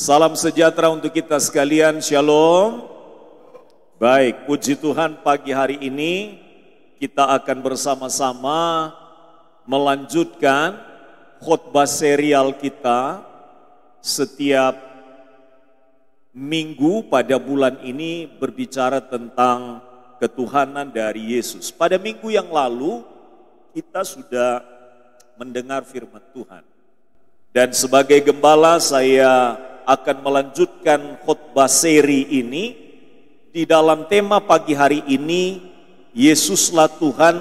Salam sejahtera untuk kita sekalian, shalom. Baik, puji Tuhan pagi hari ini kita akan bersama-sama melanjutkan khotbah serial kita setiap minggu pada bulan ini berbicara tentang ketuhanan dari Yesus. Pada minggu yang lalu kita sudah mendengar firman Tuhan. Dan sebagai gembala saya akan melanjutkan khotbah seri ini di dalam tema pagi hari ini, Yesuslah Tuhan,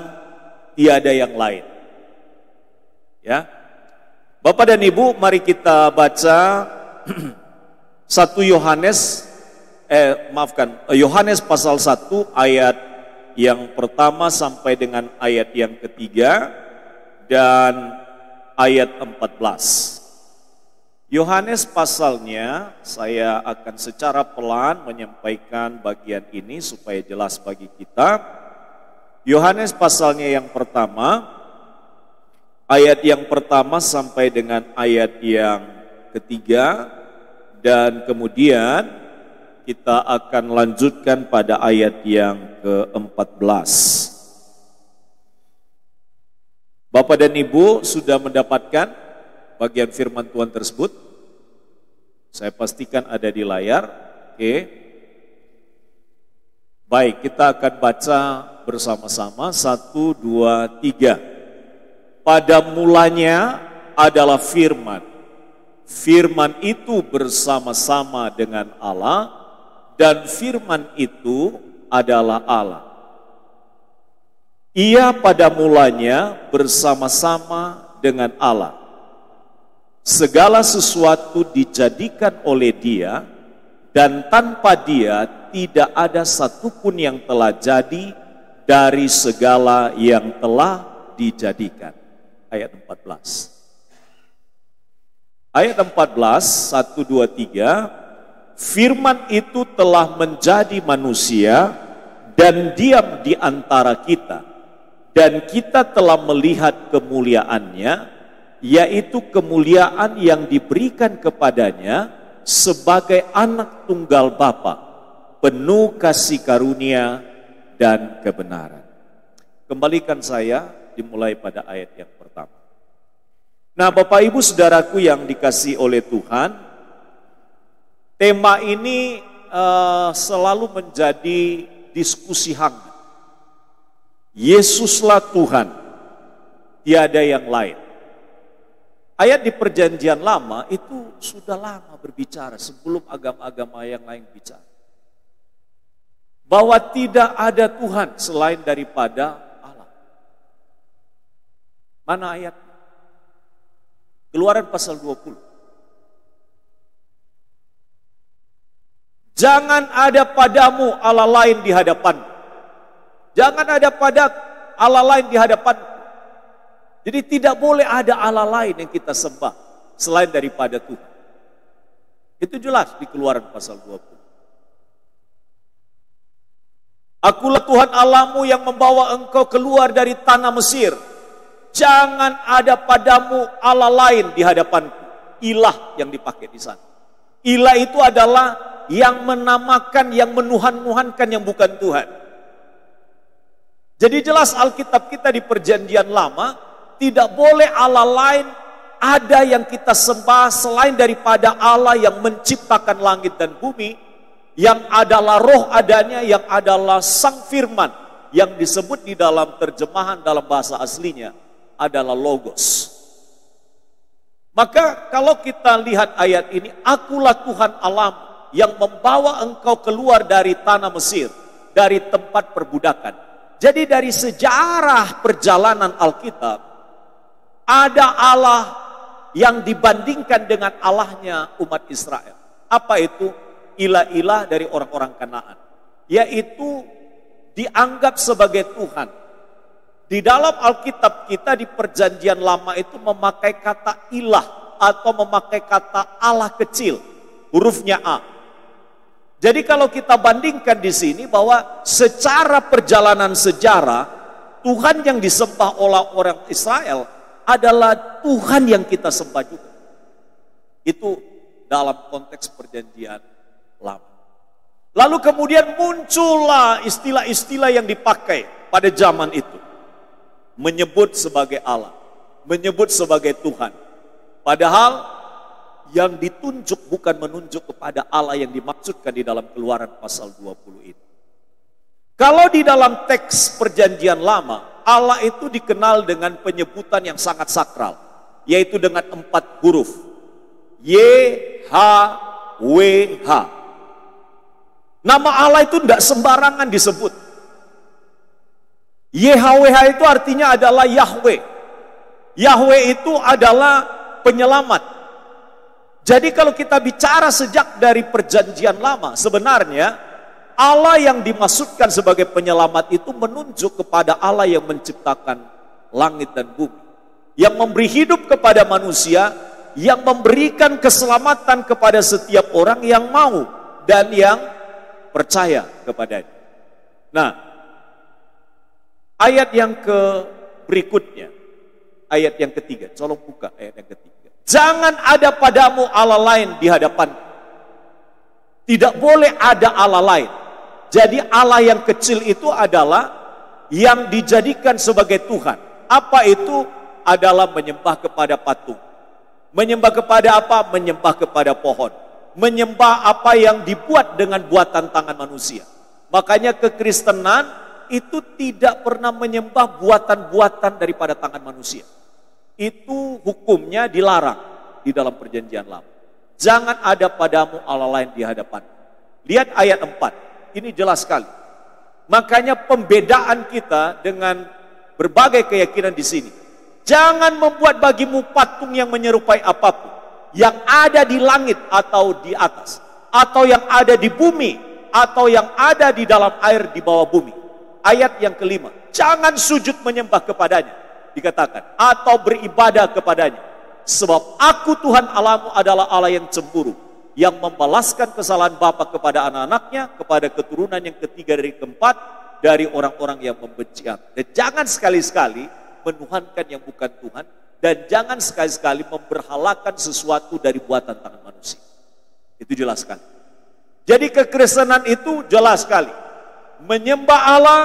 tiada yang lain. Ya. Bapak dan Ibu, mari kita baca 1 Yohanes pasal 1 ayat yang pertama sampai dengan ayat yang ketiga dan ayat 14. Yohanes pasalnya, saya akan secara pelan menyampaikan bagian ini supaya jelas bagi kita. Yohanes pasalnya yang pertama, ayat yang pertama sampai dengan ayat yang ketiga, dan kemudian kita akan lanjutkan pada ayat yang ke-14. Bapak dan Ibu sudah mendapatkan bagian firman Tuhan tersebut? Saya pastikan ada di layar. Oke. Baik, kita akan baca bersama-sama. 1, 2, 3. Pada mulanya adalah firman. Firman itu bersama-sama dengan Allah, dan firman itu adalah Allah. Ia pada mulanya bersama-sama dengan Allah. Segala sesuatu dijadikan oleh Dia, dan tanpa Dia tidak ada satupun yang telah jadi dari segala yang telah dijadikan. Ayat 14. Ayat 14, 1, 2, 3. Firman itu telah menjadi manusia dan diam di antara kita, dan kita telah melihat kemuliaannya, yaitu kemuliaan yang diberikan kepadanya sebagai anak tunggal Bapa, penuh kasih karunia dan kebenaran. Kembalikan saya dimulai pada ayat yang pertama. Nah, Bapak Ibu Saudaraku yang dikasihi oleh Tuhan, tema ini selalu menjadi diskusi hangat. Yesuslah Tuhan, tiada yang lain. Ayat di perjanjian lama itu sudah lama berbicara sebelum agama-agama yang lain bicara. Bahwa tidak ada Tuhan selain daripada Allah. Mana ayat? Keluaran pasal 20. Jangan ada padamu Allah lain di hadapanmu. Jangan ada pada Allah lain di hadapanmu. Jadi tidak boleh ada Allah lain yang kita sembah selain daripada Tuhan. Itu jelas di Keluaran pasal 20. Akulah Tuhan Allahmu yang membawa engkau keluar dari tanah Mesir. Jangan ada padamu Allah lain di hadapanku. Ilah yang dipakai di sana. Ilah itu adalah yang menamakan, yang menuhan-nuhankan yang bukan Tuhan. Jadi jelas Alkitab kita di perjanjian lama, tidak boleh Allah lain ada yang kita sembah selain daripada Allah yang menciptakan langit dan bumi, yang adalah roh adanya, yang adalah sang firman, yang disebut di dalam terjemahan dalam bahasa aslinya adalah logos. Maka kalau kita lihat ayat ini, akulah Tuhan Allahmu yang membawa engkau keluar dari tanah Mesir, dari tempat perbudakan. Jadi dari sejarah perjalanan Alkitab, ada Allah yang dibandingkan dengan Allahnya umat Israel. Apa itu? Ilah-ilah dari orang-orang Kanaan. Yaitu dianggap sebagai Tuhan. Di dalam Alkitab kita di perjanjian lama itu memakai kata ilah atau memakai kata Allah kecil. Hurufnya A. Jadi kalau kita bandingkan di sini bahwa secara perjalanan sejarah, Tuhan yang disembah oleh orang Israel adalah Tuhan yang kita sembah juga. Itu dalam konteks perjanjian lama. Lalu kemudian muncullah istilah-istilah yang dipakai pada zaman itu. Menyebut sebagai Allah, menyebut sebagai Tuhan. Padahal yang ditunjuk bukan menunjuk kepada Allah yang dimaksudkan di dalam Keluaran pasal 20 ini. Kalau di dalam teks perjanjian lama, Allah itu dikenal dengan penyebutan yang sangat sakral, yaitu dengan 4 huruf. YHWH. Nama Allah itu tidak sembarangan disebut. YHWH itu artinya adalah Yahweh. Yahweh itu adalah penyelamat. Jadi kalau kita bicara sejak dari perjanjian lama, sebenarnya Allah yang dimaksudkan sebagai penyelamat itu menunjuk kepada Allah yang menciptakan langit dan bumi. Yang memberi hidup kepada manusia, yang memberikan keselamatan kepada setiap orang yang mau dan yang percaya kepadanya. Nah, ayat yang berikutnya, ayat yang ketiga, tolong buka ayat yang ketiga. Jangan ada padamu Allah lain di hadapan. Tidak boleh ada Allah lain. Jadi Allah yang kecil itu adalah yang dijadikan sebagai Tuhan. Apa itu? Adalah menyembah kepada patung. Menyembah kepada apa? Menyembah kepada pohon. Menyembah apa yang dibuat dengan buatan tangan manusia. Makanya kekristenan itu tidak pernah menyembah buatan-buatan daripada tangan manusia. Itu hukumnya dilarang di dalam perjanjian lama. Jangan ada padamu Allah lain di hadapan. Lihat ayat 4. Ini jelas sekali. Makanya pembedaan kita dengan berbagai keyakinan di sini. Jangan membuat bagimu patung yang menyerupai apapun. Yang ada di langit atau di atas. Atau yang ada di bumi. Atau yang ada di dalam air di bawah bumi. Ayat yang kelima. Jangan sujud menyembah kepadanya. Dikatakan. Atau beribadah kepadanya. Sebab aku Tuhan Allahmu adalah Allah yang cemburu. Yang membalaskan kesalahan bapa kepada anak-anaknya, kepada keturunan yang ketiga dari keempat, dari orang-orang yang membenci aku. Dan jangan sekali-sekali menuhankan yang bukan Tuhan, dan jangan sekali-sekali memberhalakan sesuatu dari buatan tangan manusia. Itu jelas sekali. Jadi kekristenan itu jelas sekali. Menyembah Allah,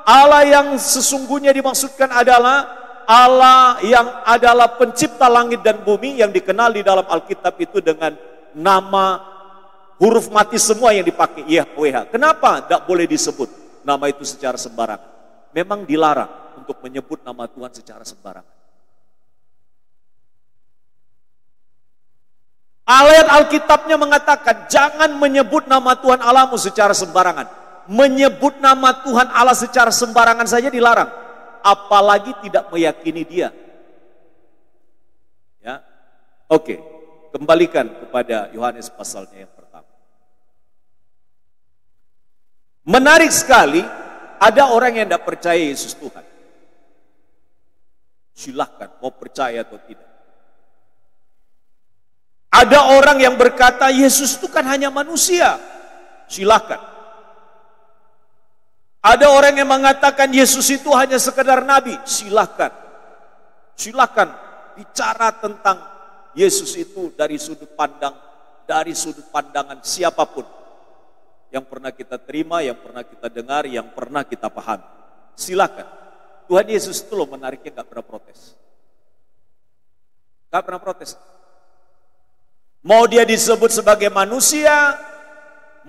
Allah yang sesungguhnya dimaksudkan adalah Allah yang adalah pencipta langit dan bumi, yang dikenal di dalam Alkitab itu dengan nama huruf mati semua yang dipakai YHWH. Kenapa tidak boleh disebut nama itu secara sembarangan? Memang dilarang untuk menyebut nama Tuhan secara sembarangan. Ayat Alkitabnya mengatakan jangan menyebut nama Tuhan Allahmu secara sembarangan. Menyebut nama Tuhan Allah secara sembarangan saja dilarang, apalagi tidak meyakini Dia. Ya, oke. Kembalikan kepada Yohanes pasalnya yang pertama. Menarik sekali, ada orang yang tidak percaya Yesus Tuhan. Silahkan, mau percaya atau tidak. Ada orang yang berkata, Yesus itu kan hanya manusia. Silahkan. Ada orang yang mengatakan, Yesus itu hanya sekedar nabi. Silahkan. Silahkan bicara tentang Yesus itu dari sudut pandangan siapapun yang pernah kita terima, yang pernah kita dengar, yang pernah kita pahami. Silakan. Tuhan Yesus itu loh menariknya gak pernah protes. Gak pernah protes. Mau dia disebut sebagai manusia,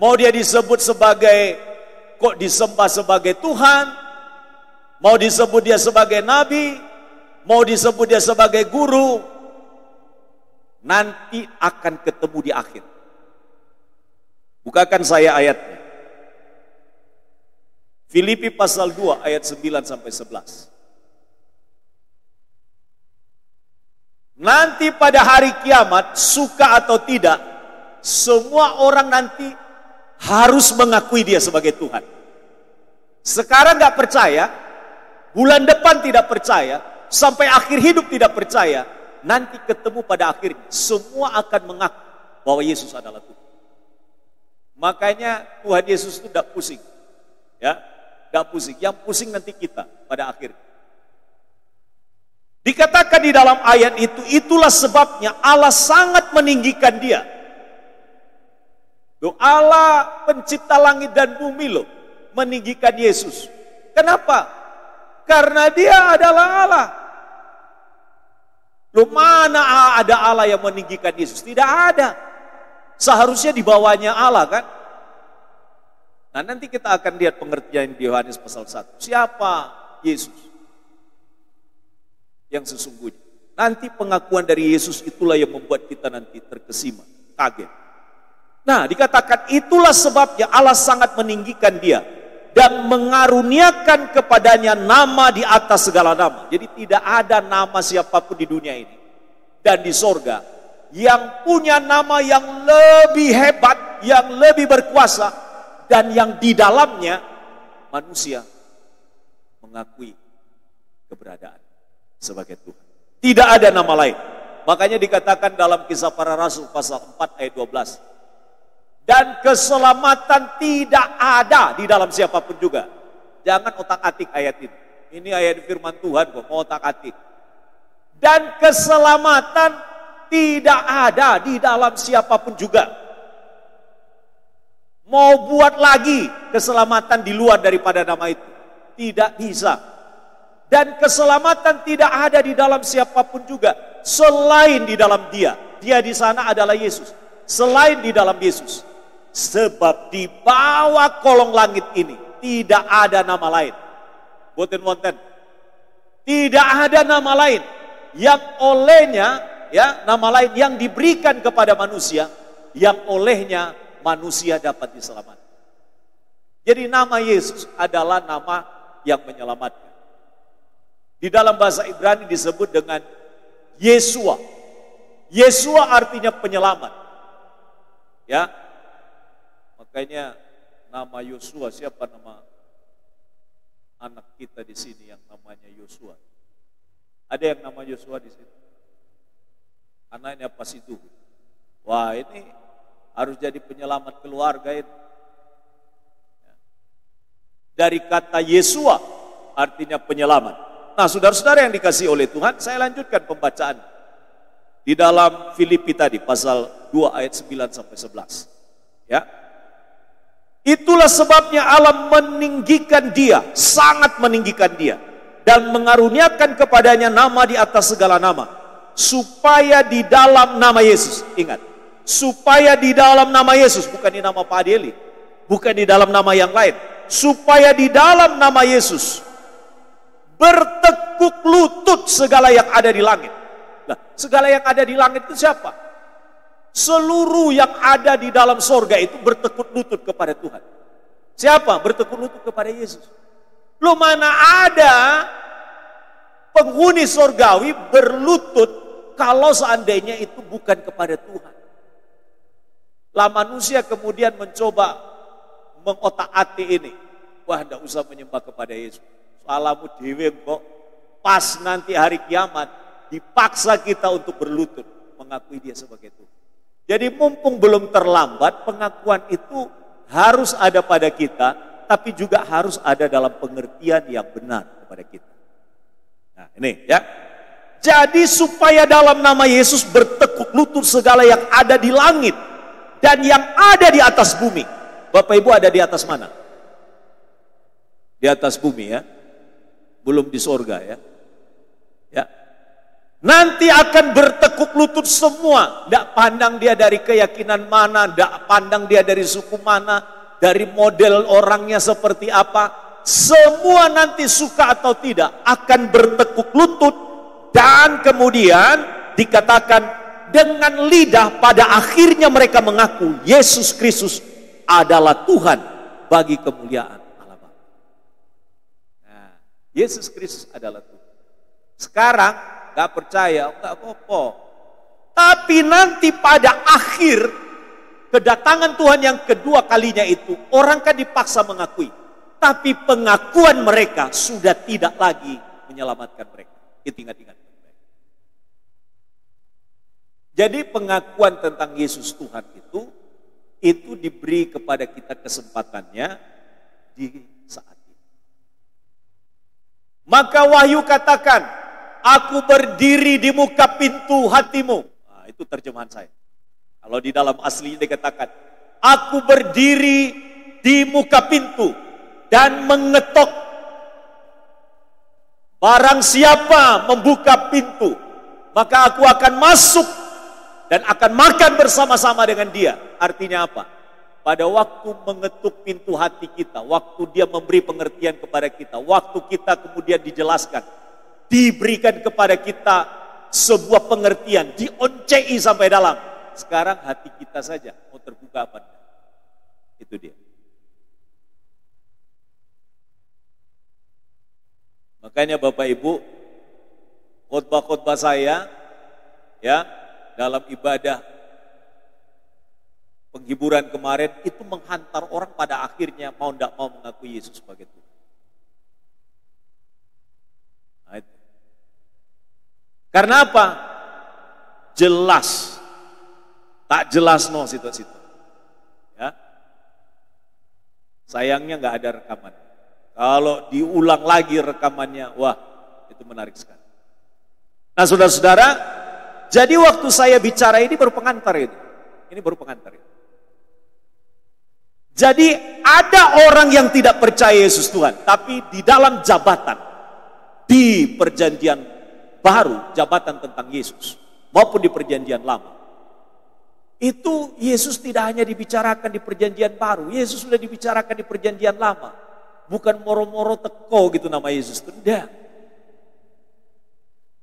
mau dia disebut sebagai, kok disembah sebagai Tuhan, mau disebut dia sebagai nabi, mau disebut dia sebagai guru, nanti akan ketemu di akhir. Bukakan saya ayatnya. Filipi pasal 2 ayat 9 sampai 11. Nanti pada hari kiamat, suka atau tidak, semua orang nanti harus mengakui Dia sebagai Tuhan. Sekarang gak percaya, bulan depan tidak percaya, sampai akhir hidup tidak percaya, nanti ketemu pada akhirnya semua akan mengaku bahwa Yesus adalah Tuhan. Makanya Tuhan Yesus itu tidak pusing, ya, tidak pusing. Yang pusing nanti kita pada akhirnya. Dikatakan di dalam ayat itu, itulah sebabnya Allah sangat meninggikan Dia Loh, Allah pencipta langit dan bumi loh meninggikan Yesus. Kenapa? Karena dia adalah Allah. Loh, mana ada Allah yang meninggikan Yesus? Tidak ada. Seharusnya di bawahnya Allah kan? Nah, nanti kita akan lihat pengertian di Yohanes pasal 1. Siapa Yesus yang sesungguhnya? Nanti pengakuan dari Yesus itulah yang membuat kita nanti terkesima, kaget. Nah, dikatakan itulah sebabnya Allah sangat meninggikan dia dan mengaruniakan kepadanya nama di atas segala nama. Jadi tidak ada nama siapapun di dunia ini dan di sorga yang punya nama yang lebih hebat, yang lebih berkuasa, dan yang di dalamnya manusia mengakui keberadaan sebagai Tuhan. Tidak ada nama lain. Makanya dikatakan dalam Kisah Para Rasul pasal 4 ayat 12. Dan keselamatan tidak ada di dalam siapapun juga. Jangan otak-atik ayat ini. Ini ayat firman Tuhan kok, mau otak-atik. Dan keselamatan tidak ada di dalam siapapun juga. Mau buat lagi keselamatan di luar daripada nama itu. Tidak bisa. Dan keselamatan tidak ada di dalam siapapun juga. Selain di dalam dia. Dia di sana adalah Yesus. Selain di dalam Yesus. Sebab di bawah kolong langit ini tidak ada nama lain. Boten wonten. Tidak ada nama lain yang olehnya, ya, nama lain yang diberikan kepada manusia, yang olehnya manusia dapat diselamatkan. Jadi nama Yesus adalah nama yang menyelamatkan. Di dalam bahasa Ibrani disebut dengan Yeshua. Yeshua artinya penyelamat. Ya. Makanya nama Yosua, siapa nama anak kita di sini yang namanya Yosua? Ada yang nama Yosua di sini? Anaknya pas itu. Wah, ini harus jadi penyelamat keluarga ini. Dari kata Yeshua artinya penyelamat. Nah, saudara-saudara yang dikasihi oleh Tuhan, saya lanjutkan pembacaan di dalam Filipi tadi pasal 2 ayat 9 sampai 11. Ya. Itulah sebabnya Allah meninggikan dia, sangat meninggikan dia, dan mengaruniakan kepadanya nama di atas segala nama, supaya di dalam nama Yesus, ingat, supaya di dalam nama Yesus, bukan di nama Pak Adeli, bukan di dalam nama yang lain, supaya di dalam nama Yesus bertekuk lutut segala yang ada di langit. Nah, segala yang ada di langit itu siapa? Seluruh yang ada di dalam sorga itu bertekuk lutut kepada Tuhan. Siapa? Bertekuk lutut kepada Yesus. Lu mana ada penghuni sorgawi berlutut kalau seandainya itu bukan kepada Tuhan. Lah manusia kemudian mencoba mengotak-atik ini. Wah, enggak usah menyembah kepada Yesus. Salamu dewe kok. Pas nanti hari kiamat dipaksa kita untuk berlutut mengakui dia sebagai Tuhan. Jadi mumpung belum terlambat, pengakuan itu harus ada pada kita, tapi juga harus ada dalam pengertian yang benar kepada kita. Nah, ini ya. Jadi supaya dalam nama Yesus bertekuk lutut segala yang ada di langit dan yang ada di atas bumi. Bapak Ibu ada di atas mana? Di atas bumi ya. Belum di sorga ya. Ya. Nanti akan bertekuk lutut semua. Tidak pandang dia dari keyakinan mana, tidak pandang dia dari suku mana, dari model orangnya seperti apa. Semua nanti suka atau tidak akan bertekuk lutut. Dan kemudian dikatakan dengan lidah pada akhirnya mereka mengaku Yesus Kristus adalah Tuhan bagi kemuliaan Allah Bapa. Nah, Yesus Kristus adalah Tuhan. Sekarang gak percaya, gak apa-apa. Tapi nanti pada akhir kedatangan Tuhan yang kedua kalinya itu, orang kan dipaksa mengakui. Tapi pengakuan mereka sudah tidak lagi menyelamatkan mereka. Itu ingat-ingat. Jadi pengakuan tentang Yesus Tuhan itu diberi kepada kita kesempatannya di saat ini. Maka Wahyu katakan, aku berdiri di muka pintu hatimu. Nah, itu terjemahan saya. Kalau di dalam aslinya dikatakan, Aku berdiri di muka pintu dan mengetok. Barang siapa membuka pintu, maka aku akan masuk dan akan makan bersama-sama dengan dia. Artinya apa? Pada waktu mengetuk pintu hati kita, waktu dia memberi pengertian kepada kita, waktu kita kemudian dijelaskan, diberikan kepada kita sebuah pengertian, dioncei sampai dalam. Sekarang hati kita saja mau terbuka apa enggak? Itu dia. Makanya Bapak Ibu, khotbah-khotbah saya ya dalam ibadah penghiburan kemarin itu menghantar orang pada akhirnya mau tidak mau mengakui Yesus sebagai Tuhan. Nah, itu. Karena apa? Jelas. Tak jelas no situ-situ. Ya. Sayangnya nggak ada rekaman. Kalau diulang lagi rekamannya, wah itu menarik sekali. Nah saudara-saudara, jadi waktu saya bicara ini baru pengantar ini. Ini baru pengantar ini. Jadi ada orang yang tidak percaya Yesus Tuhan, tapi di dalam jabatan, di perjanjian baru, jabatan tentang Yesus, maupun di perjanjian lama, itu Yesus tidak hanya dibicarakan di perjanjian baru, Yesus sudah dibicarakan di perjanjian lama. Bukan moro-moro teko gitu nama Yesus, tidak.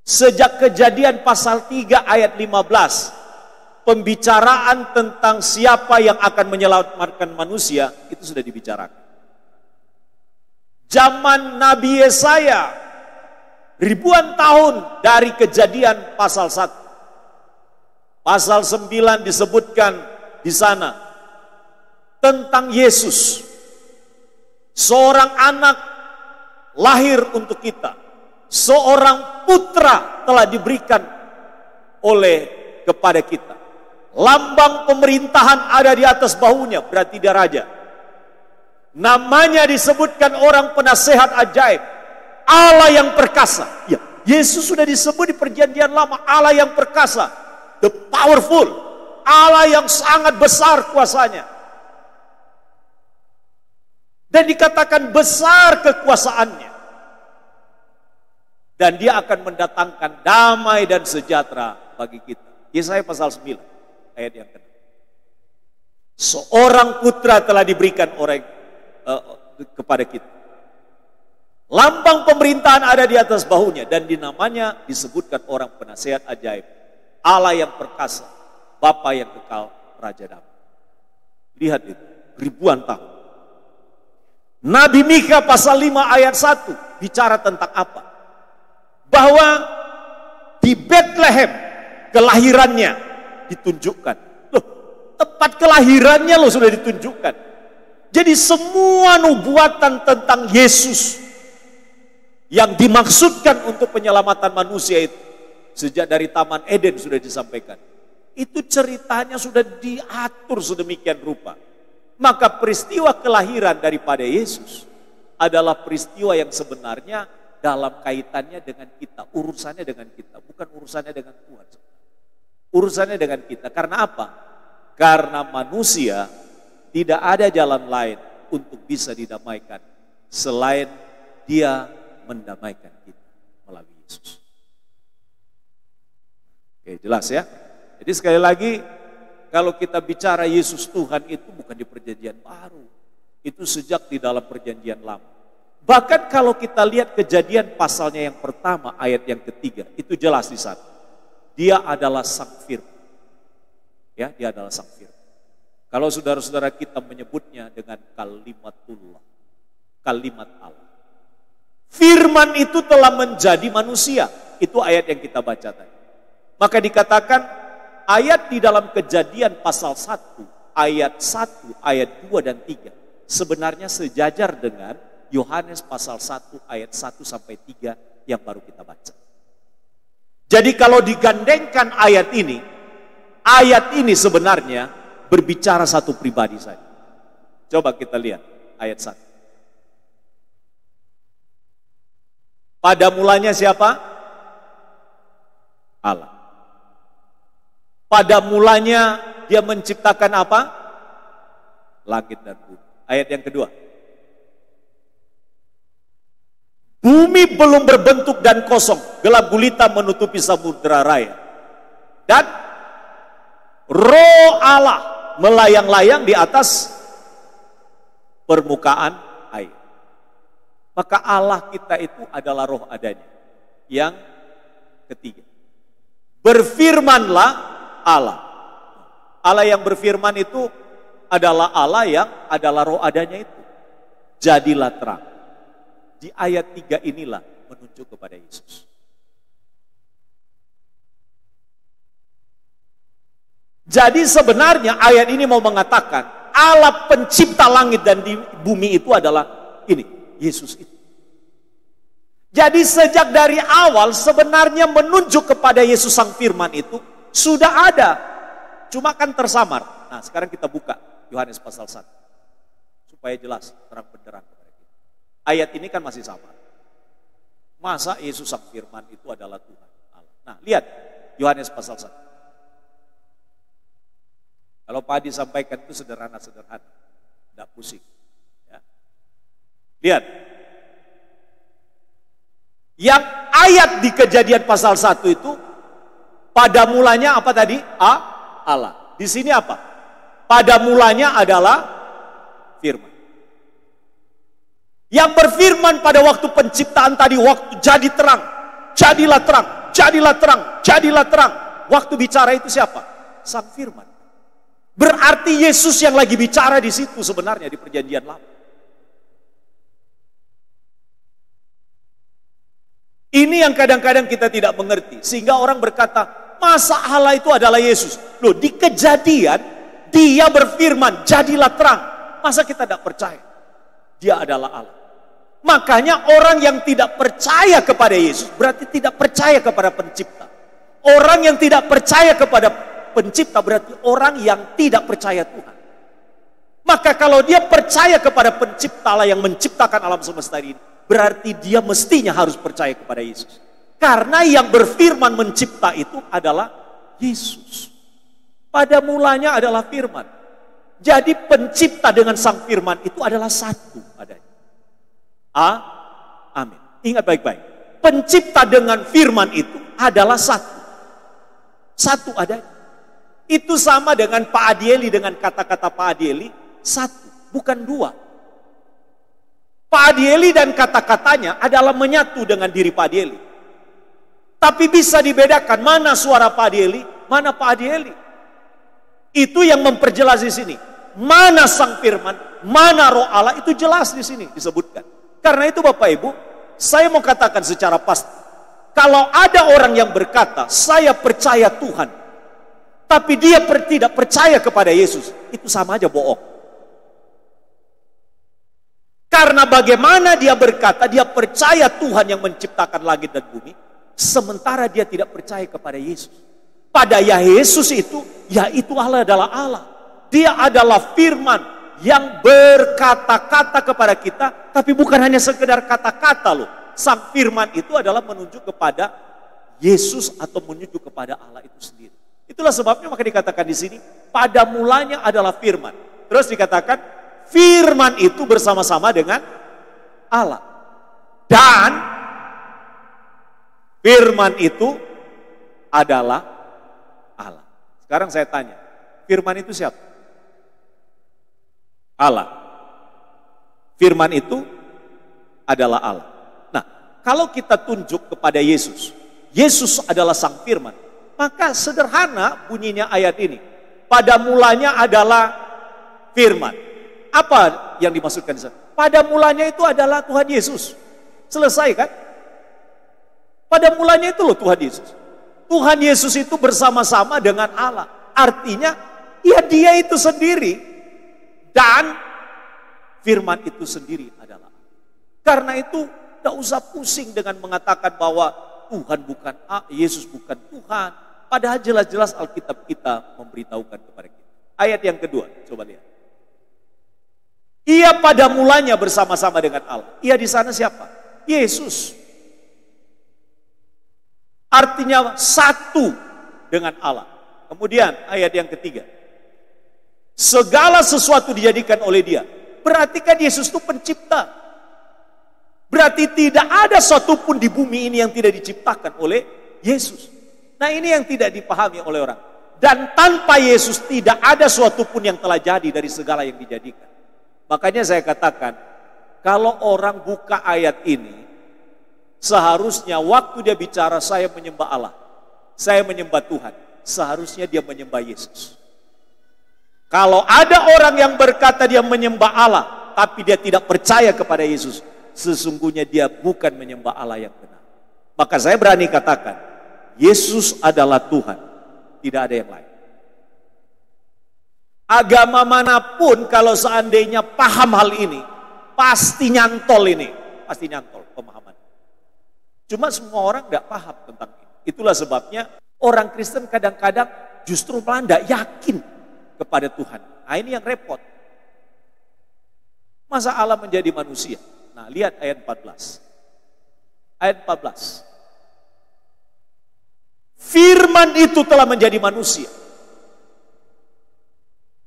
Sejak Kejadian pasal 3 ayat 15, pembicaraan tentang siapa yang akan menyelamatkan manusia itu sudah dibicarakan. Zaman Nabi Yesaya, ribuan tahun dari Kejadian pasal 1. Pasal 9 disebutkan di sana tentang Yesus. Seorang anak lahir untuk kita. Seorang putra telah diberikan kepada kita. Lambang pemerintahan ada di atas bahunya, berarti dia raja. Namanya disebutkan orang penasehat ajaib, Allah yang perkasa. Ya, Yesus sudah disebut di perjanjian lama Allah yang perkasa, the powerful, Allah yang sangat besar kuasanya. Dan dikatakan besar kekuasaannya. Dan dia akan mendatangkan damai dan sejahtera bagi kita. Yesaya pasal 9 ayat yang ke-6. Seorang putra telah diberikan kepada kita. Lambang pemerintahan ada di atas bahunya. Dan di namanya disebutkan orang penasehat ajaib. Allah yang perkasa. Bapa yang kekal, Raja damai. Lihat itu, ribuan tahun. Nabi Mika pasal 5 ayat 1 bicara tentang apa? Bahwa di Bethlehem kelahirannya ditunjukkan. Loh, tempat kelahirannya loh sudah ditunjukkan. Jadi semua nubuatan tentang Yesus yang dimaksudkan untuk penyelamatan manusia itu sejak dari Taman Eden sudah disampaikan. Itu ceritanya sudah diatur sedemikian rupa. Maka peristiwa kelahiran daripada Yesus adalah peristiwa yang sebenarnya dalam kaitannya dengan kita. Urusannya dengan kita, bukan urusannya dengan Tuhan. Urusannya dengan kita. Karena apa? Karena manusia tidak ada jalan lain untuk bisa didamaikan selain dia mendamaikan kita melalui Yesus. Oke, jelas ya? Jadi sekali lagi, kalau kita bicara Yesus Tuhan itu bukan di perjanjian baru. Itu sejak di dalam perjanjian lama. Bahkan kalau kita lihat Kejadian pasalnya yang pertama, ayat yang ketiga, itu jelas di sana. Dia adalah Sang Firman. Ya, dia adalah Sang Firman. Kalau saudara-saudara kita menyebutnya dengan kalimatullah, kalimat Allah. Firman itu telah menjadi manusia. Itu ayat yang kita baca tadi. Maka dikatakan ayat di dalam Kejadian pasal 1, ayat 1, ayat 2 dan 3 sebenarnya sejajar dengan Yohanes pasal 1 ayat 1 sampai 3 yang baru kita baca. Jadi kalau digandengkan ayat ini sebenarnya berbicara satu pribadi saja. Coba kita lihat ayat 1. Pada mulanya siapa? Allah. Pada mulanya dia menciptakan apa? langit dan bumi. Ayat yang kedua. Bumi belum berbentuk dan kosong, gelap gulita menutupi samudera raya. Dan Roh Allah melayang-layang di atas permukaan air. Maka Allah kita itu adalah roh adanya. Yang ketiga, berfirmanlah Allah. Allah yang berfirman itu adalah Allah yang adalah roh adanya itu. Jadilah terang. Di ayat 3 inilah menunjuk kepada Yesus. Jadi sebenarnya ayat ini mau mengatakan Allah pencipta langit dan di bumi itu adalah ini, Yesus itu. Jadi sejak dari awal sebenarnya menunjuk kepada Yesus Sang Firman itu sudah ada. Cuma kan tersamar. Nah sekarang kita buka Yohanes pasal 1. Supaya jelas, terang benderang kepada kita. Ayat ini kan masih sama. Masa Yesus Sang Firman itu adalah Tuhan Allah. Nah lihat Yohanes pasal 1. Kalau Pak Adi sampaikan itu sederhana-sederhana. Tidak pusing. Ya. Lihat. Yang ayat di Kejadian pasal 1 itu pada mulanya apa tadi? Allah. Di sini apa? Pada mulanya adalah firman. Yang berfirman pada waktu penciptaan tadi, waktu jadi terang, jadilah terang, jadilah terang, jadilah terang. Waktu bicara itu siapa? Sang Firman. Berarti Yesus yang lagi bicara di situ sebenarnya di Perjanjian Lama. Ini yang kadang-kadang kita tidak mengerti. Sehingga orang berkata, masa Allah itu adalah Yesus? Loh, di Kejadian, dia berfirman, jadilah terang. Masa kita tidak percaya? Dia adalah Allah. Makanya orang yang tidak percaya kepada Yesus, berarti tidak percaya kepada pencipta. Orang yang tidak percaya kepada pencipta, berarti orang yang tidak percaya Tuhan. Maka kalau dia percaya kepada pencipta Allah yang menciptakan alam semesta ini, berarti dia mestinya harus percaya kepada Yesus. Karena yang berfirman mencipta itu adalah Yesus. Pada mulanya adalah firman. Jadi pencipta dengan sang firman itu adalah satu adanya. Amin. Ingat baik-baik. Pencipta dengan firman itu adalah satu. Satu adanya. Itu sama dengan Pak Adieli, dengan kata-kata Pak Adieli, satu, bukan dua. Pak Adieli dan kata-katanya adalah menyatu dengan diri Pak Adieli. Tapi bisa dibedakan mana suara Pak Adieli, mana Pak Adieli. Itu yang memperjelas di sini. Mana Sang Firman, mana Roh Allah, itu jelas di sini disebutkan. Karena itu Bapak Ibu, saya mau katakan secara pasti. Kalau ada orang yang berkata, saya percaya Tuhan, tapi dia tidak percaya kepada Yesus, itu sama aja bohong. Karena bagaimana dia berkata, dia percaya Tuhan yang menciptakan langit dan bumi, sementara dia tidak percaya kepada Yesus. Pada Yesus itu, yaitu Allah adalah Allah. Dia adalah firman yang berkata-kata kepada kita, tapi bukan hanya sekedar kata-kata loh. Sang firman itu adalah menunjuk kepada Yesus atau menunjuk kepada Allah itu sendiri. Itulah sebabnya maka dikatakan di sini, pada mulanya adalah firman. Terus dikatakan, firman itu bersama-sama dengan Allah. Dan firman itu adalah Allah. Sekarang saya tanya, firman itu siapa? Allah. Firman itu adalah Allah. Nah, kalau kita tunjuk kepada Yesus, Yesus adalah sang firman, maka sederhana bunyinya ayat ini. Pada mulanya adalah firman. Apa yang dimaksudkan di sana? Pada mulanya itu adalah Tuhan Yesus. Selesai kan? Pada mulanya itu loh Tuhan Yesus. Tuhan Yesus itu bersama-sama dengan Allah. Artinya, ya dia itu sendiri. Dan firman itu sendiri adalah Allah. Karena itu, tidak usah pusing dengan mengatakan bahwa Tuhan bukan Yesus bukan Tuhan. Padahal jelas-jelas Alkitab kita memberitahukan kepada kita. Ayat yang kedua, coba lihat. Ia pada mulanya bersama-sama dengan Allah. Ia di sana siapa? Yesus. Artinya satu dengan Allah. Kemudian ayat yang ketiga. Segala sesuatu dijadikan oleh dia. Berarti kan Yesus itu pencipta. Berarti tidak ada satupun di bumi ini yang tidak diciptakan oleh Yesus. Nah, ini yang tidak dipahami oleh orang. Dan tanpa Yesus tidak ada suatu pun yang telah jadi dari segala yang dijadikan. Makanya saya katakan, kalau orang buka ayat ini, seharusnya waktu dia bicara saya menyembah Allah, saya menyembah Tuhan, seharusnya dia menyembah Yesus. Kalau ada orang yang berkata dia menyembah Allah, tapi dia tidak percaya kepada Yesus, sesungguhnya dia bukan menyembah Allah yang benar. Maka saya berani katakan, Yesus adalah Tuhan, tidak ada yang lain. Agama manapun kalau seandainya paham hal ini, pasti nyantol ini, pasti nyantol pemahaman. Cuma semua orang tidak paham tentang ini. Itulah sebabnya orang Kristen kadang-kadang justru malah tidak yakin kepada Tuhan. Nah, ini yang repot. Masa Allah menjadi manusia? Nah, lihat ayat 14. Ayat 14. Firman itu telah menjadi manusia.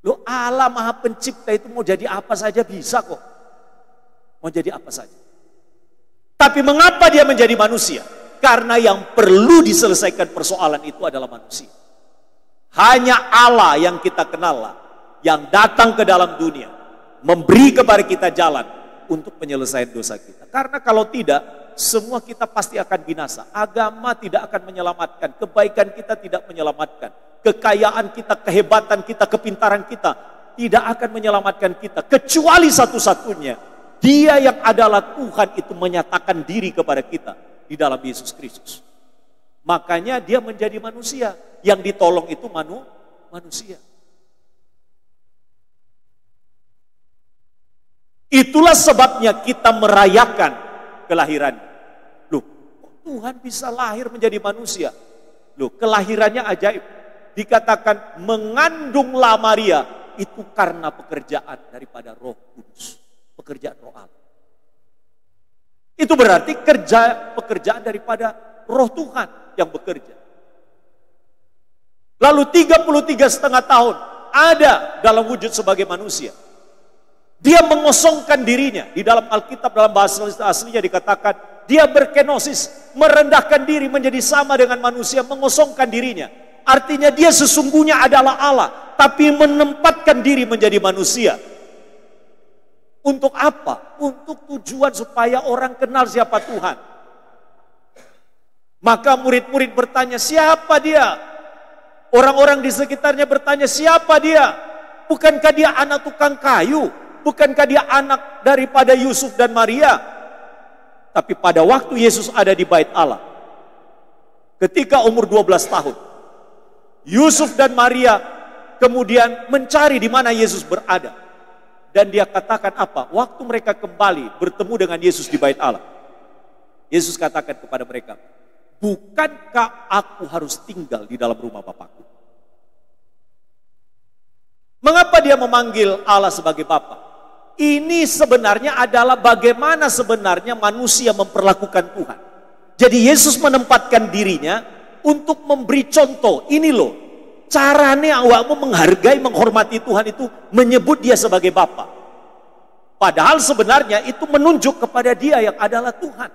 Loh, Allah Maha Pencipta itu mau jadi apa saja bisa kok. Mau jadi apa saja. Tapi mengapa dia menjadi manusia? Karena yang perlu diselesaikan persoalan itu adalah manusia. Hanya Allah yang kita kenal lah, yang datang ke dalam dunia, memberi kepada kita jalan untuk penyelesaian dosa kita. Karena kalau tidak, semua kita pasti akan binasa. Agama tidak akan menyelamatkan, kebaikan kita tidak menyelamatkan, kekayaan kita, kehebatan kita, kepintaran kita tidak akan menyelamatkan kita. Kecuali satu-satunya, Dia yang adalah Tuhan itu menyatakan diri kepada kita di dalam Yesus Kristus. Makanya dia menjadi manusia. Yang ditolong itu manusia. Itulah sebabnya kita merayakan kelahiran. Loh, Tuhan bisa lahir menjadi manusia. Loh, kelahirannya ajaib. Dikatakan mengandunglah Maria itu karena pekerjaan daripada Roh Kudus. Pekerjaan Roh Allah. Itu berarti pekerjaan daripada Roh Tuhan yang bekerja. Lalu 33,5 tahun ada dalam wujud sebagai manusia. Dia mengosongkan dirinya. Di dalam Alkitab, dalam bahasa aslinya dikatakan dia berkenosis, merendahkan diri menjadi sama dengan manusia, mengosongkan dirinya. Artinya dia sesungguhnya adalah Allah, tapi menempatkan diri menjadi manusia. Untuk apa? Untuk tujuan supaya orang kenal siapa Tuhan. Maka murid-murid bertanya, siapa dia? Orang-orang di sekitarnya bertanya, siapa dia? Bukankah dia anak tukang kayu? Bukankah dia anak daripada Yusuf dan Maria? Tapi pada waktu Yesus ada di bait Allah, ketika umur 12 tahun, Yusuf dan Maria kemudian mencari di mana Yesus berada. Dan dia katakan apa? Waktu mereka kembali bertemu dengan Yesus di bait Allah, Yesus katakan kepada mereka, bukankah aku harus tinggal di dalam rumah Bapakku? Mengapa dia memanggil Allah sebagai Bapa? Ini sebenarnya adalah bagaimana sebenarnya manusia memperlakukan Tuhan. Jadi Yesus menempatkan dirinya untuk memberi contoh. Ini loh, caranya awakmu menghargai, menghormati Tuhan itu menyebut dia sebagai Bapa. Padahal sebenarnya itu menunjuk kepada dia yang adalah Tuhan.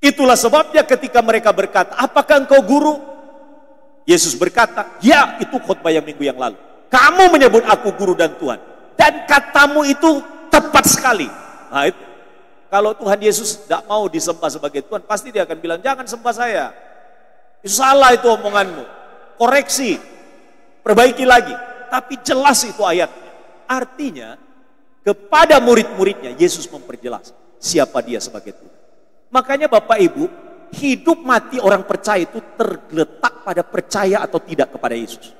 Itulah sebabnya ketika mereka berkata, apakah engkau guru? Yesus berkata, ya, itu khotbah yang minggu yang lalu. Kamu menyebut aku guru dan Tuhan. Dan katamu itu tepat sekali. Nah itu. Kalau Tuhan Yesus tidak mau disembah sebagai Tuhan, pasti dia akan bilang, jangan sembah saya. Itu salah itu omonganmu. Koreksi. Perbaiki lagi. Tapi jelas itu ayatnya. Artinya, kepada murid-muridnya, Yesus memperjelas siapa dia sebagai Tuhan. Makanya Bapak Ibu, hidup mati orang percaya itu terletak pada percaya atau tidak kepada Yesus.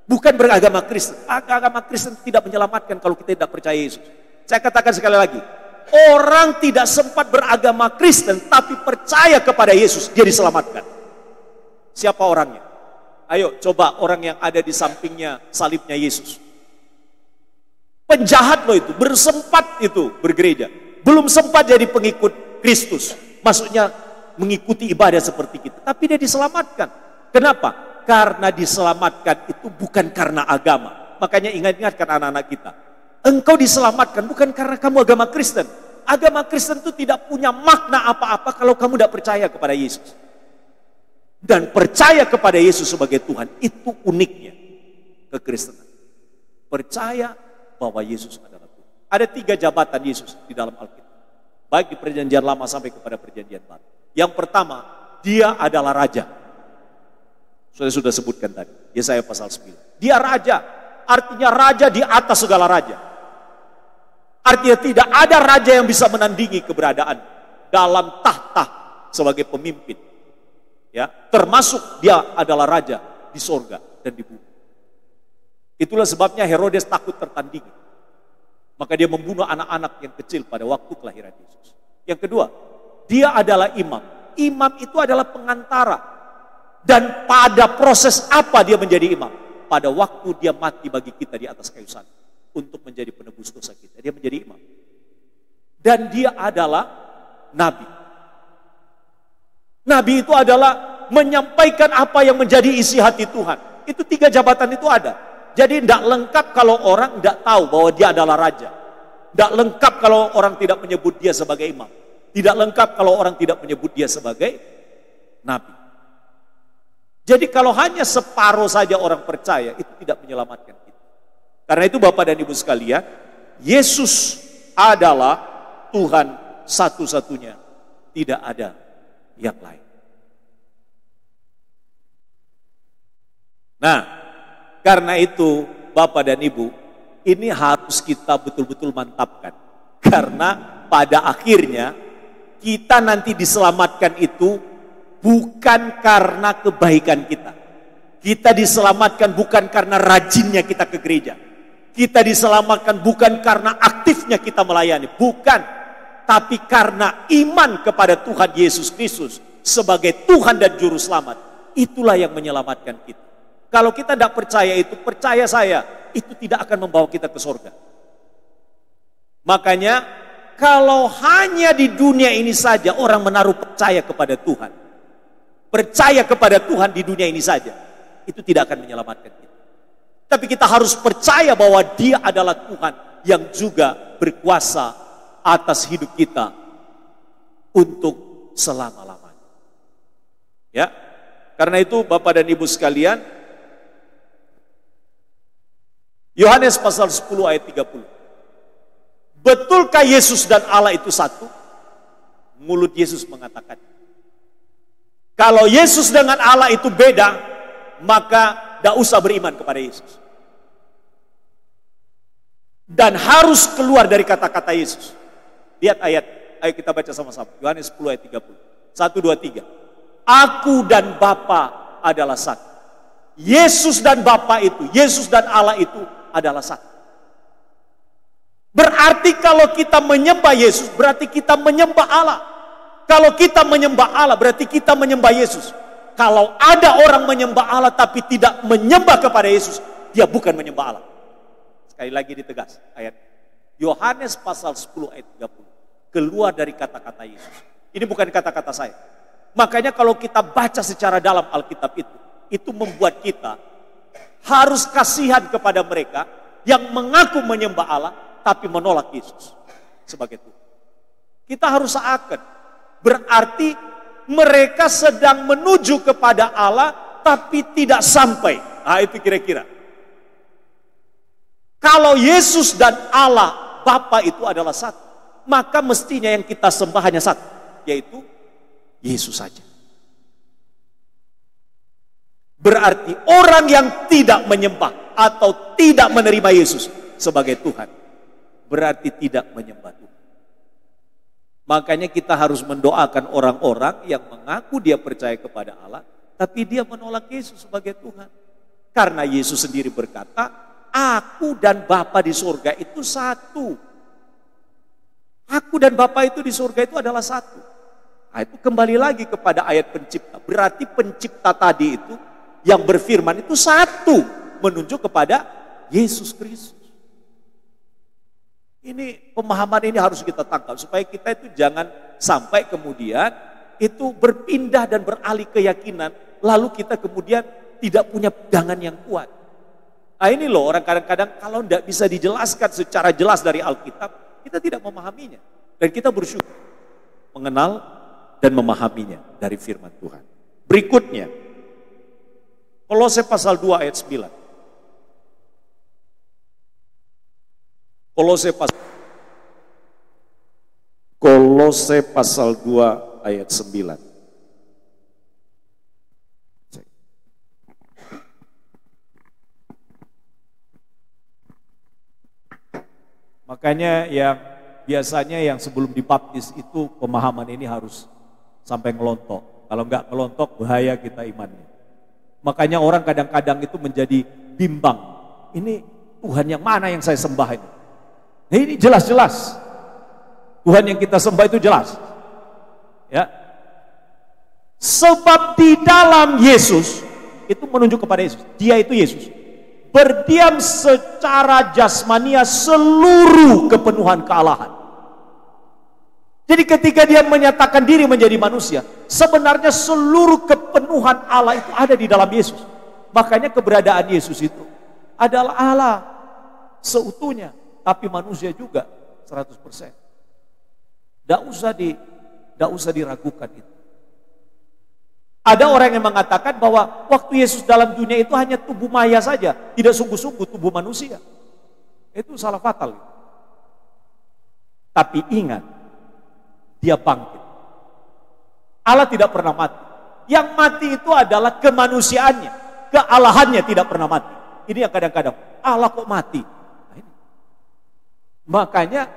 Bukan beragama Kristen. Agama Kristen tidak menyelamatkan kalau kita tidak percaya Yesus. Saya katakan sekali lagi, orang tidak sempat beragama Kristen tapi percaya kepada Yesus, dia diselamatkan. Siapa orangnya? Ayo coba orang yang ada di sampingnya salibnya Yesus. Penjahat loh itu, bersempat itu bergereja. Belum sempat jadi pengikut Kristus. Maksudnya mengikuti ibadah seperti kita. Tapi dia diselamatkan. Kenapa? Karena diselamatkan itu bukan karena agama. Makanya ingat-ingatkan anak-anak kita. Engkau diselamatkan bukan karena kamu agama Kristen. Agama Kristen itu tidak punya makna apa-apa kalau kamu tidak percaya kepada Yesus. Dan percaya kepada Yesus sebagai Tuhan, itu uniknya kekristenan. Percaya bahwa Yesus adalah Tuhan. Ada 3 jabatan Yesus di dalam Alkitab. Baik di perjanjian lama sampai kepada perjanjian baru. Yang pertama, dia adalah Raja. Saya sudah sebutkan tadi, Yesaya pasal 9. Dia Raja, artinya Raja di atas segala Raja. Artinya tidak ada Raja yang bisa menandingi keberadaan dalam tahta sebagai pemimpin. Ya, termasuk dia adalah Raja di sorga dan di bumi. Itulah sebabnya Herodes takut tertandingi. Maka dia membunuh anak-anak yang kecil pada waktu kelahiran Yesus. Yang kedua, dia adalah imam. Imam itu adalah pengantara. Dan pada proses apa dia menjadi imam? Pada waktu dia mati bagi kita di atas kayu salib untuk menjadi penebus dosa kita. Dia menjadi imam. Dan dia adalah nabi. Nabi itu adalah menyampaikan apa yang menjadi isi hati Tuhan. Itu 3 jabatan itu ada. Jadi tidak lengkap kalau orang tidak tahu bahwa dia adalah raja. Tidak lengkap kalau orang tidak menyebut dia sebagai imam. Tidak lengkap kalau orang tidak menyebut dia sebagai nabi. Jadi kalau hanya separuh saja orang percaya, itu tidak menyelamatkan kita. Karena itu Bapak dan Ibu sekalian, Yesus adalah Tuhan satu-satunya. Tidak ada yang lain. Nah, karena itu Bapak dan Ibu, ini harus kita betul-betul mantapkan. Karena pada akhirnya kita nanti diselamatkan itu bukan karena kebaikan kita. Kita diselamatkan bukan karena rajinnya kita ke gereja. Kita diselamatkan bukan karena aktifnya kita melayani. Bukan. Tapi karena iman kepada Tuhan Yesus Kristus sebagai Tuhan dan Juru Selamat. Itulah yang menyelamatkan kita. Kalau kita tidak percaya itu, percaya saya, itu tidak akan membawa kita ke surga. Makanya, kalau hanya di dunia ini saja orang menaruh percaya kepada Tuhan, percaya kepada Tuhan di dunia ini saja, itu tidak akan menyelamatkan kita. Tapi kita harus percaya bahwa Dia adalah Tuhan yang juga berkuasa atas hidup kita untuk selama-lamanya. Ya, karena itu Bapak dan Ibu sekalian, Yohanes pasal 10 ayat 30. Betulkah Yesus dan Allah itu satu? Mulut Yesus mengatakan. Kalau Yesus dengan Allah itu beda, maka tidak usah beriman kepada Yesus. Dan harus keluar dari kata-kata Yesus. Lihat ayat, ayo kita baca sama-sama. Yohanes 10 ayat 30. 1, 2, 3. Aku dan Bapa adalah satu. Yesus dan Bapa itu, Yesus dan Allah itu adalah satu. Berarti kalau kita menyembah Yesus, berarti kita menyembah Allah. Kalau kita menyembah Allah, berarti kita menyembah Yesus. Kalau ada orang menyembah Allah tapi tidak menyembah kepada Yesus, dia bukan menyembah Allah. Sekali lagi ditegas ayat Yohanes pasal 10 ayat 30. Keluar dari kata-kata Yesus. Ini bukan kata-kata saya. Makanya kalau kita baca secara dalam Alkitab itu membuat kita harus kasihan kepada mereka yang mengaku menyembah Allah tapi menolak Yesus sebagai Tuhan. Kita harus seakan berarti mereka sedang menuju kepada Allah tapi tidak sampai. Nah itu kira-kira. Kalau Yesus dan Allah Bapa itu adalah satu, maka mestinya yang kita sembah hanya satu, yaitu Yesus saja. Berarti orang yang tidak menyembah atau tidak menerima Yesus sebagai Tuhan, berarti tidak menyembah Tuhan. Makanya kita harus mendoakan orang-orang yang mengaku dia percaya kepada Allah, tapi dia menolak Yesus sebagai Tuhan. Karena Yesus sendiri berkata, aku dan Bapa di surga itu satu. Aku dan Bapa itu di surga itu adalah satu. Nah, itu kembali lagi kepada ayat pencipta. Berarti pencipta tadi itu yang berfirman itu satu, menunjuk kepada Yesus Kristus. Ini pemahaman ini harus kita tangkap supaya kita itu jangan sampai kemudian itu berpindah dan beralih keyakinan, lalu kita kemudian tidak punya pegangan yang kuat. Nah ini loh orang kadang-kadang kalau tidak bisa dijelaskan secara jelas dari Alkitab, kita tidak memahaminya. Dan kita bersyukur mengenal dan memahaminya dari firman Tuhan. Berikutnya, Kolose pasal 2 ayat 9. Kolose pasal 2 ayat 9. Makanya yang biasanya yang sebelum dibaptis itu pemahaman ini harus sampai ngelontok. Kalau enggak ngelontok bahaya kita imannya. Makanya orang kadang-kadang itu menjadi bimbang. Ini Tuhan yang mana yang saya sembah ini? Nah, ini jelas-jelas. Tuhan yang kita sembah itu jelas. Ya. Sebab di dalam Yesus itu menunjuk kepada Yesus. Dia itu Yesus. Berdiam secara jasmania seluruh kepenuhan kealahan. Jadi ketika dia menyatakan diri menjadi manusia, sebenarnya seluruh kepenuhan Allah itu ada di dalam Yesus. Makanya keberadaan Yesus itu adalah Allah seutuhnya, tapi manusia juga 100%. Tidak usah diragukan itu. Ada orang yang mengatakan bahwa waktu Yesus dalam dunia itu hanya tubuh maya saja, tidak sungguh-sungguh tubuh manusia. Itu salah fatal. Tapi ingat, dia bangkit. Allah tidak pernah mati. Yang mati itu adalah kemanusiaannya, kealahannya tidak pernah mati. Ini yang kadang-kadang, Allah kok mati? Nah, ini. Makanya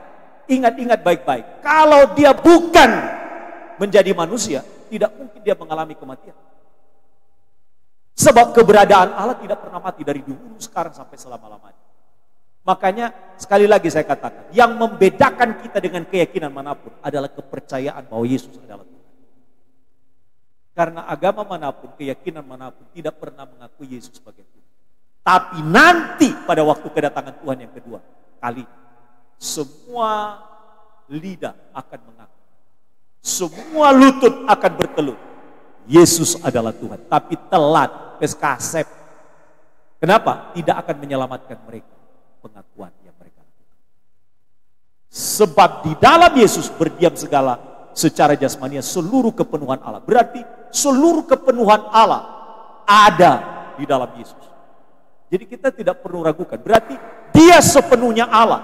ingat-ingat baik-baik, kalau dia bukan menjadi manusia, tidak mungkin dia mengalami kematian. Sebab keberadaan Allah tidak pernah mati dari dulu, sekarang sampai selama-lamanya. Makanya sekali lagi saya katakan, yang membedakan kita dengan keyakinan manapun adalah kepercayaan bahwa Yesus adalah Tuhan. Karena agama manapun, keyakinan manapun tidak pernah mengakui Yesus sebagai Tuhan. Tapi nanti pada waktu kedatangan Tuhan yang kedua kali, semua lidah akan mengaku. Semua lutut akan bertelut. Yesus adalah Tuhan. Tapi telat, peskasep. Kenapa? Tidak akan menyelamatkan mereka. Pengakuan yang mereka lakukan. Sebab di dalam Yesus berdiam segala secara jasmania seluruh kepenuhan Allah. Berarti seluruh kepenuhan Allah ada di dalam Yesus. Jadi kita tidak perlu ragukan. Berarti dia sepenuhnya Allah.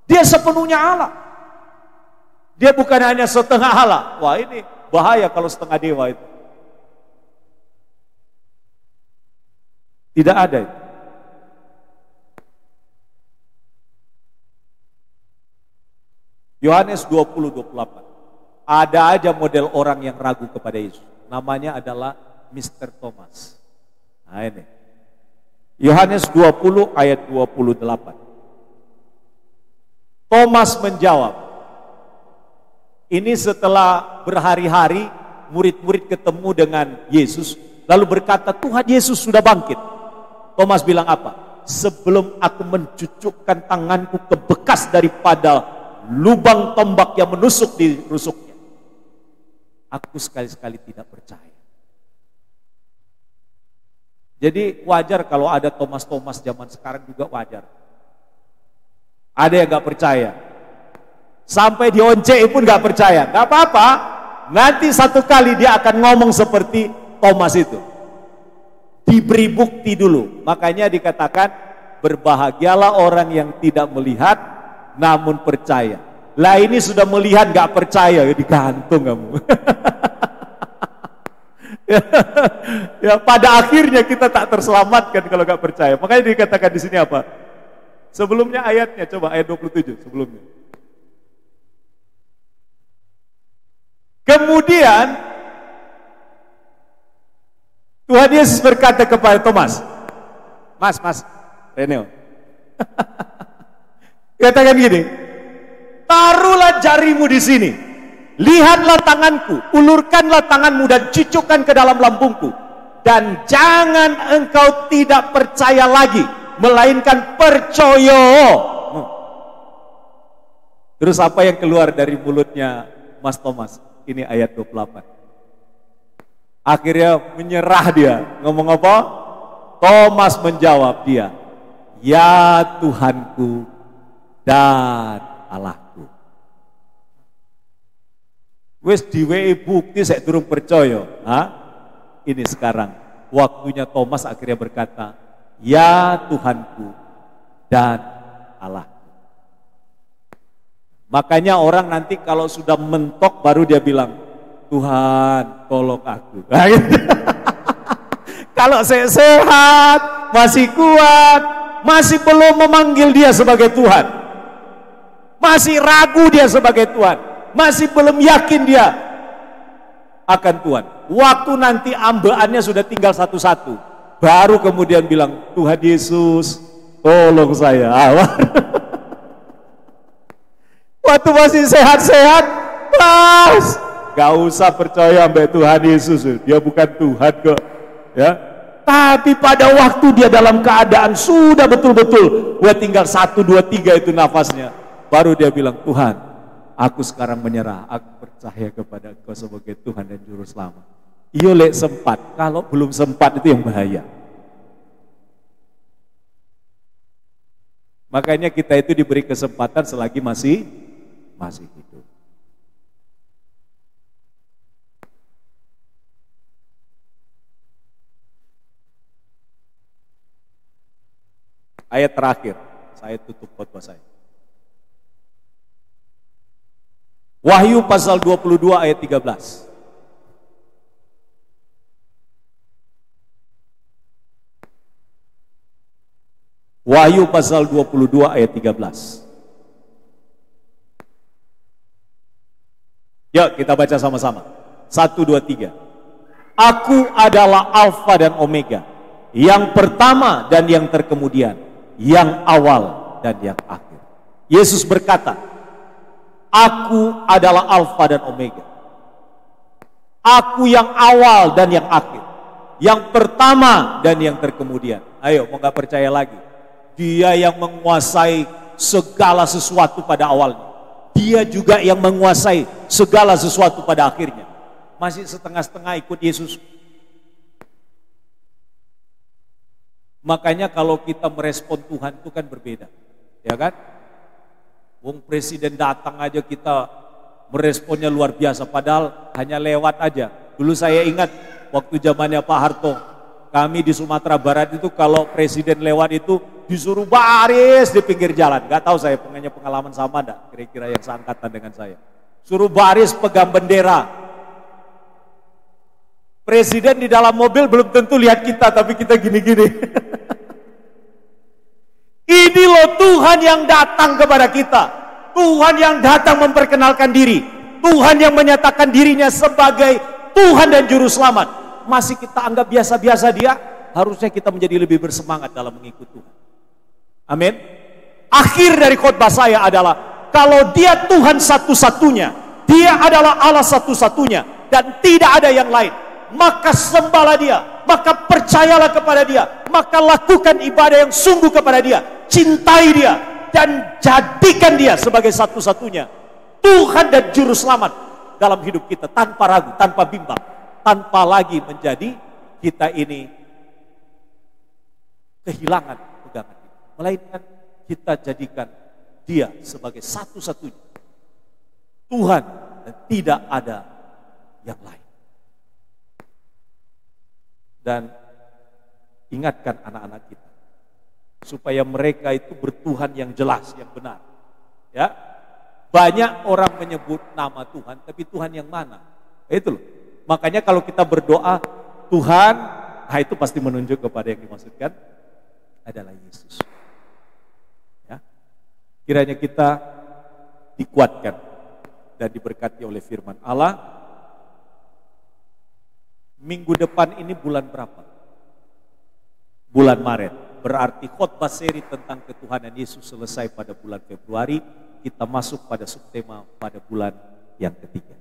Dia sepenuhnya Allah. Dia bukan hanya setengah Allah. Wah ini bahaya kalau setengah dewa itu. Tidak ada itu. Yohanes 20:28. Ada aja model orang yang ragu kepada Yesus. Namanya adalah Mr. Thomas. Nah ini. Yohanes 20 ayat 28. Thomas menjawab. Ini setelah berhari-hari murid-murid ketemu dengan Yesus, lalu berkata, Tuhan Yesus sudah bangkit. Thomas bilang apa? Sebelum aku mencucukkan tanganku ke bekas daripada lubang tombak yang menusuk di rusuknya, aku sekali-sekali tidak percaya. Jadi wajar kalau ada Thomas-Thomas zaman sekarang juga wajar. Ada yang gak percaya. Sampai dioncei pun gak percaya. Gak apa-apa. Nanti satu kali dia akan ngomong seperti Thomas itu. Diberi bukti dulu. Makanya dikatakan berbahagialah orang yang tidak melihat namun percaya. Lah ini sudah melihat gak percaya, ya digantung kamu. Ya pada akhirnya kita tak terselamatkan kalau gak percaya. Makanya dikatakan di sini apa? Sebelumnya ayatnya, coba ayat 27 sebelumnya. Kemudian Tuhan Yesus berkata kepada Thomas, Mas, Reneo, katakan gini, taruhlah jarimu di sini, lihatlah tanganku, ulurkanlah tanganmu dan cucukkan ke dalam lambungku, dan jangan engkau tidak percaya lagi, melainkan percaya. Terus apa yang keluar dari mulutnya Mas Thomas? Ini ayat 28. Akhirnya menyerah dia. Ngomong apa? Thomas menjawab dia, ya Tuhanku dan Allahku. Wes diwehi bukti saya durung percaya. Ini sekarang waktunya Thomas akhirnya berkata, ya Tuhanku dan Allahku. Makanya orang nanti kalau sudah mentok baru dia bilang, Tuhan tolong aku. Kalau saya sehat, masih kuat, masih belum memanggil dia sebagai Tuhan. Masih ragu dia sebagai Tuhan. Masih belum yakin dia akan Tuhan. Waktu nanti ambaannya sudah tinggal satu-satu. Baru kemudian bilang, Tuhan Yesus, tolong saya. Waktu masih sehat-sehat, pas. Gak usah percaya sampai Tuhan Yesus. Dia bukan Tuhan kok. Ya. Tapi pada waktu dia dalam keadaan sudah betul-betul, tinggal 1, 2, 3 itu nafasnya. Baru dia bilang, Tuhan, aku sekarang menyerah. Aku percaya kepada Engkau sebagai Tuhan dan Juru Selamat. Iyo lek sempat. Kalau belum sempat itu yang bahaya. Makanya kita itu diberi kesempatan selagi masih hidup. Ayat terakhir, saya tutup khotbah saya. Wahyu pasal 22 ayat 13. Wahyu pasal 22 ayat 13. Yuk kita baca sama-sama. 1, 2, 3. Aku adalah Alfa dan Omega, yang pertama dan yang terkemudian, yang awal dan yang akhir. Yesus berkata, aku adalah Alfa dan Omega. Aku yang awal dan yang akhir, yang pertama dan yang terkemudian. Ayo, mau gak percaya lagi? Dia yang menguasai segala sesuatu pada awalnya. Dia juga yang menguasai segala sesuatu pada akhirnya. Masih setengah-setengah ikut Yesus. Makanya kalau kita merespon Tuhan itu kan berbeda, ya kan? Wong presiden datang aja kita meresponnya luar biasa, padahal hanya lewat aja. Dulu saya ingat waktu zamannya Pak Harto, kami di Sumatera Barat itu kalau presiden lewat itu disuruh baris di pinggir jalan. Gak tahu saya punya pengalaman sama enggak, kira-kira yang seangkatan dengan saya. Suruh baris pegang bendera. Presiden di dalam mobil belum tentu lihat kita, tapi kita gini-gini. Ini loh Tuhan yang datang kepada kita. Tuhan yang datang memperkenalkan diri. Tuhan yang menyatakan dirinya sebagai Tuhan dan Juru Selamat. Masih kita anggap biasa-biasa dia, harusnya kita menjadi lebih bersemangat dalam mengikut Tuhan. Amin. Akhir dari khotbah saya adalah, kalau dia Tuhan satu-satunya, dia adalah Allah satu-satunya, dan tidak ada yang lain, maka sembahlah dia, maka percayalah kepada dia, maka lakukan ibadah yang sungguh kepada dia, cintai dia, dan jadikan dia sebagai satu-satunya Tuhan dan Juru Selamat dalam hidup kita, tanpa ragu, tanpa bimbang, tanpa lagi menjadi kita ini kehilangan pegangan, melainkan kita jadikan dia sebagai satu-satunya Tuhan dan tidak ada yang lain. Dan ingatkan anak-anak kita supaya mereka itu bertuhan yang jelas, yang benar. Ya, banyak orang menyebut nama Tuhan, tapi Tuhan yang mana? Itu loh. Makanya kalau kita berdoa Tuhan, itu pasti menunjuk kepada yang dimaksudkan adalah Yesus. Ya, kiranya kita dikuatkan dan diberkati oleh firman Allah. Minggu depan ini bulan berapa? Bulan Maret. Berarti khotbah seri tentang ketuhanan Yesus selesai pada bulan Februari. Kita masuk pada subtema pada bulan yang ketiga.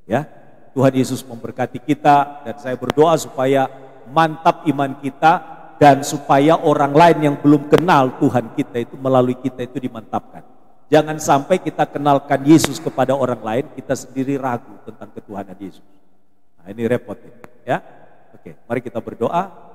Ya, Tuhan Yesus memberkati kita, dan saya berdoa supaya mantap iman kita dan supaya orang lain yang belum kenal Tuhan kita itu melalui kita itu dimantapkan. Jangan sampai kita kenalkan Yesus kepada orang lain, kita sendiri ragu tentang ketuhanan Yesus. Nah, ini repot ya. Ya. Oke, mari kita berdoa.